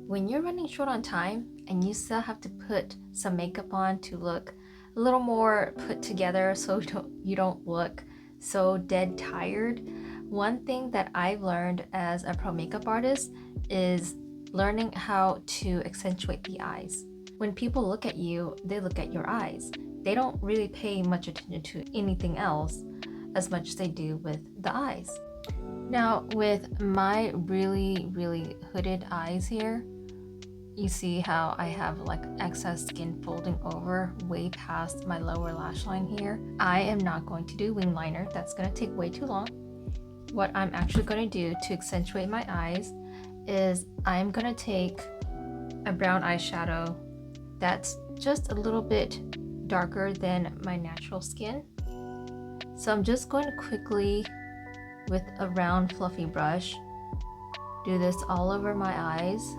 When you're running short on time and you still have to put some makeup on to look a little more put together so you don't look so dead tired, one thing that I've learned as a pro makeup artist is learning how to accentuate the eyes. When people look at you, they look at your eyes. They don't really pay much attention to anything else as much as they do with the eyes. Now with my really hooded eyes here, you see how I have like excess skin folding over way past my lower lash line here. I am not going to do wing liner. That's going to take way too long. What I'm actually going to do to accentuate my eyes is I'm going to take a brown eyeshadow that's just a little bit darker than my natural skin. So I'm just going to quickly, with a round fluffy brush, do this all over my eyes.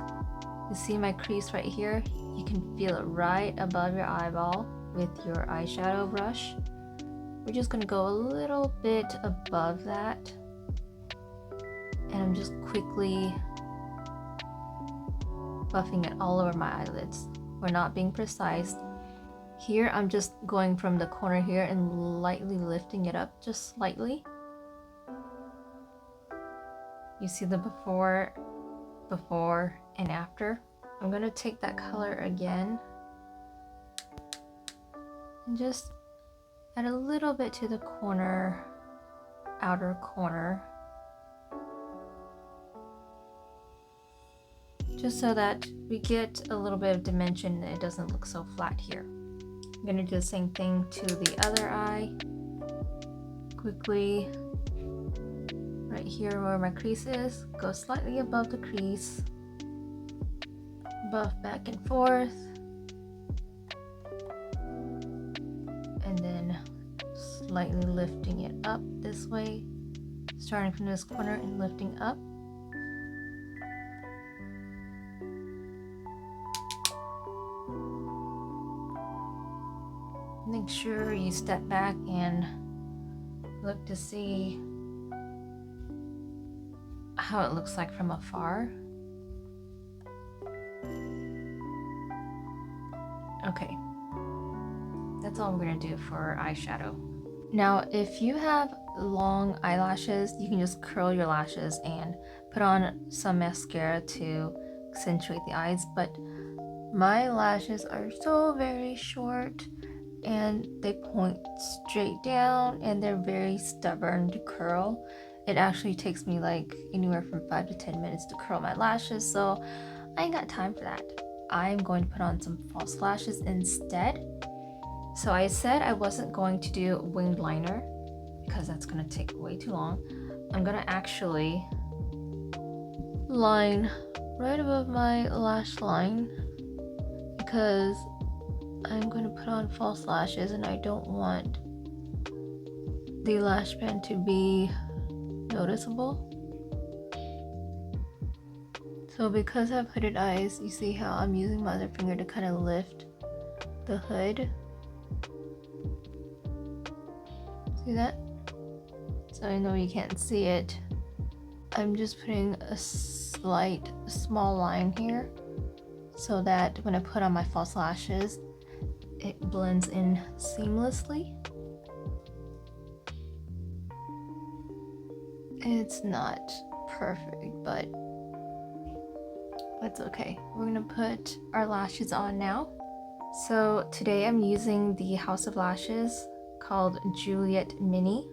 You see my crease right here? You can feel it right above your eyeball with your eyeshadow brush. We're just going to go a little bit above that. And I'm just quickly buffing it all over my eyelids. We're not being precise. Here I'm just going from the corner here and lightly lifting it up just slightly. You see the before and after. I'm going to take that color again and just add a little bit to the corner, outer corner, just so that we get a little bit of dimension and it doesn't look so flat here. I'm going to do the same thing to the other eye. Quickly, right here where my crease is, go slightly above the crease, buff back and forth, and then slightly lifting it up this way, starting from this corner and lifting up. Make sure you step back and look to see how it looks like from afar. Okay, that's all we're gonna do for eyeshadow. Now, if you have long eyelashes, you can just curl your lashes and put on some mascara to accentuate the eyes, but my lashes are so very short and they point straight down and they're very stubborn to curl. It actually takes me like anywhere from 5 to 10 minutes to curl my lashes, so I ain't got time for that. I'm going to put on some false lashes instead. So I said I wasn't going to do winged liner because that's going to take way too long. I'm going to actually line right above my lash line because I'm going to put on false lashes and I don't want the lash band to be noticeable. So because I have hooded eyes, you see how I'm using my other finger to kind of lift the hood. See that? So I know you can't see it. I'm just putting a small line here so that when I put on my false lashes, it blends in seamlessly. It's not perfect, but that's okay. We're gonna put our lashes on now. So today I'm using the House of Lashes called Juliette Mini.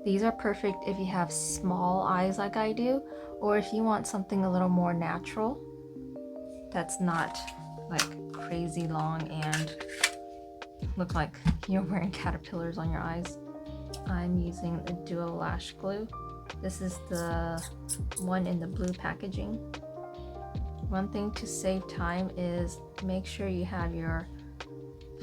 These are perfect if you have small eyes like I do, or if you want something a little more natural that's not like crazy long and look like you're wearing caterpillars on your eyes. I'm using a Duo Lash Glue. This is the one in the blue packaging. One thing to save time is make sure you have your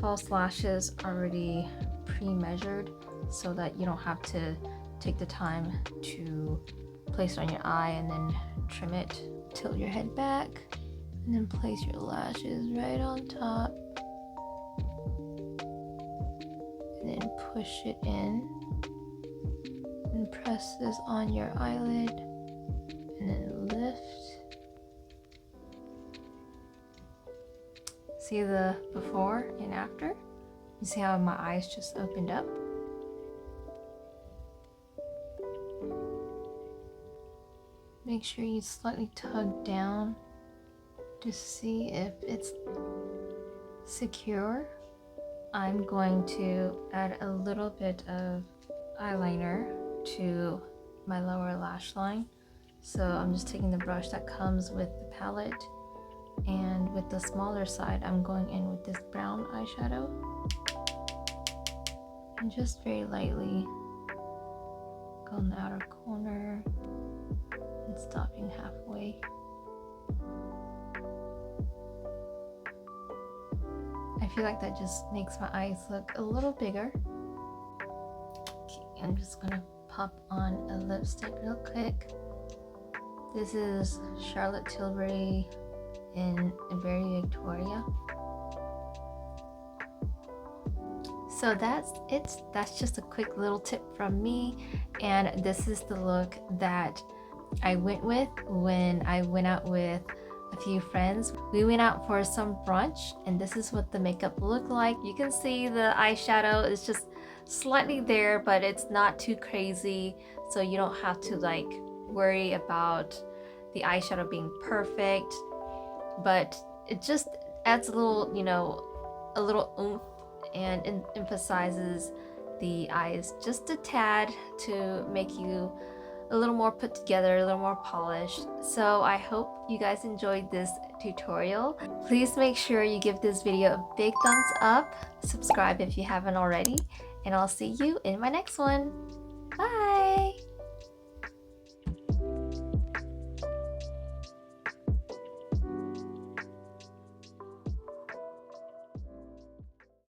false lashes already pre-measured so that you don't have to take the time to place it on your eye and then trim it. Tilt your head back and then place your lashes right on top and then push it in and press this on your eyelid and then lift See the before and after? You see how my eyes just opened up? Make sure you slightly tug down to see if it's secure. I'm going to add a little bit of eyeliner to my lower lash line. So I'm just taking the brush that comes with the palette, and with the smaller side I'm going in with this brown eyeshadow and just very lightly go in the outer corner and stopping halfway. I feel like that just makes my eyes look a little bigger. Okay, I'm just gonna pop on a lipstick real quick. This is Charlotte Tilbury in Very Victoria. So that's it. That's just a quick little tip from me, and this is the look that I went with when I went out with a few friends. We went out for some brunch, and this is what the makeup looked like. You can see the eyeshadow is just slightly there, but it's not too crazy, so you don't have to like worry about the eyeshadow being perfect, but it just adds a little, you know, a little oomph and emphasizes the eyes just a tad to make you a little more put together, a little more polished. So I hope you guys enjoyed this tutorial. Please make sure you give this video a big thumbs up, subscribe if you haven't already, and I'll see you in my next one. Bye!